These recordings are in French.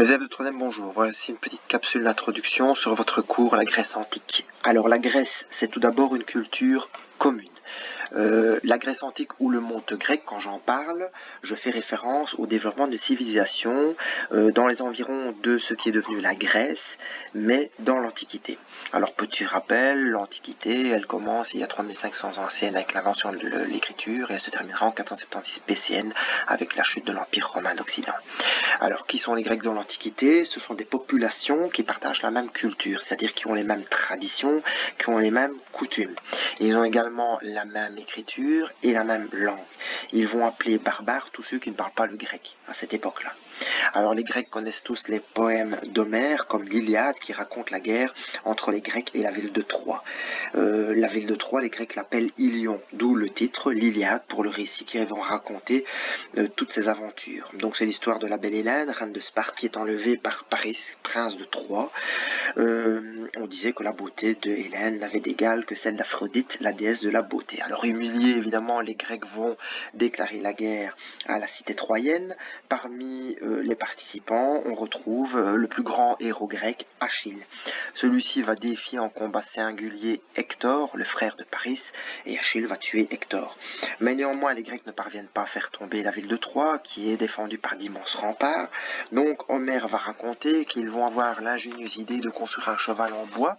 Mes élèves de 3e, bonjour. Voici une petite capsule d'introduction sur votre cours La Grèce antique. Alors la Grèce, c'est tout d'abord une culture commune. La Grèce antique ou le monde grec, quand j'en parle, je fais référence au développement de civilisation dans les environs de ce qui est devenu la Grèce, mais dans l'Antiquité. Alors petit rappel, l'Antiquité, elle commence il y a 3500 ans ancienne avec l'invention de l'écriture et elle se terminera en 476 BCN avec la chute de l'Empire romain d'Occident. Alors, qui sont les Grecs dans l'Antiquité? Ce sont des populations qui partagent la même culture, c'est-à-dire qui ont les mêmes traditions, qui ont les mêmes coutumes. Ils ont également la même écriture et la même langue. Ils vont appeler barbares tous ceux qui ne parlent pas le grec à cette époque-là. Alors les Grecs connaissent tous les poèmes d'Homère, comme l'Iliade, qui raconte la guerre entre les Grecs et la ville de Troie. La ville de Troie, les Grecs l'appellent Ilion, d'où le titre, l'Iliade, pour le récit qui vont raconter toutes ces aventures. Donc c'est l'histoire de la belle Hélène, reine de Sparte, qui est enlevée par Paris, prince de Troie. On disait que la beauté de Hélène n'avait d'égal que celle d'Aphrodite, la déesse de la beauté. Alors humiliés, évidemment, les Grecs vont déclarer la guerre à la cité troyenne. Parmi les participants, on retrouve le plus grand héros grec, Achille. Celui-ci va défier en combat singulier Hector, le frère de Paris, et Achille va tuer Hector. Mais néanmoins, les Grecs ne parviennent pas à faire tomber la ville de Troie, qui est défendue par d'immenses remparts. Donc Homère va raconter qu'ils vont avoir l'ingénieuse idée de construire un cheval en bois,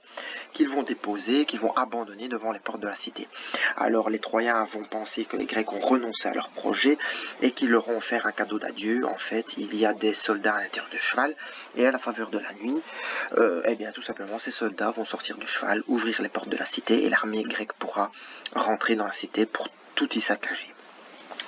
qu'ils vont déposer, qu'ils vont abandonner devant les portes de la cité. Alors les Troyens vont penser que les Grecs ont renoncé à leur projet et qu'ils leur ont offert un cadeau d'adieu. En fait, il y a des soldats à l'intérieur du cheval et à la faveur de la nuit, eh bien tout simplement ces soldats vont sortir du cheval, ouvrir les portes de la cité et l'armée grecque pourra rentrer dans la cité pour tout y saccager.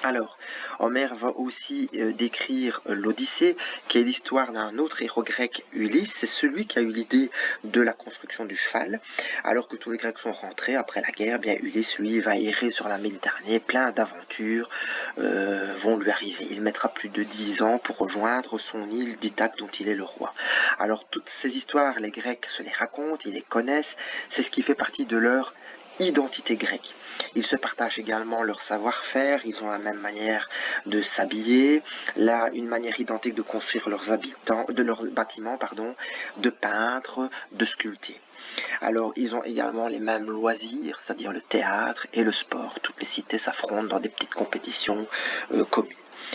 Alors, Homère va aussi décrire l'Odyssée, qui est l'histoire d'un autre héros grec, Ulysse. C'est celui qui a eu l'idée de la construction du cheval. Alors que tous les Grecs sont rentrés après la guerre, bien Ulysse, lui, va errer sur la Méditerranée. Plein d'aventures vont lui arriver. Il mettra plus de 10 ans pour rejoindre son île d'Ithaque dont il est le roi. Alors, toutes ces histoires, les Grecs se les racontent, ils les connaissent. C'est ce qui fait partie de leur identité grecque. Ils se partagent également leur savoir-faire, ils ont la même manière de s'habiller, là une manière identique de construire leurs bâtiments, de peindre, de sculpter. Alors ils ont également les mêmes loisirs, c'est-à-dire le théâtre et le sport. Toutes les cités s'affrontent dans des petites compétitions communes.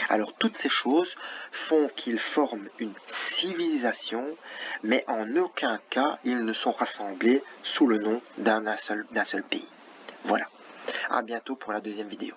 Alors toutes ces choses font qu'ils forment une civilisation, mais en aucun cas ils ne sont rassemblés sous le nom d'un seul pays. Voilà. À bientôt pour la deuxième vidéo.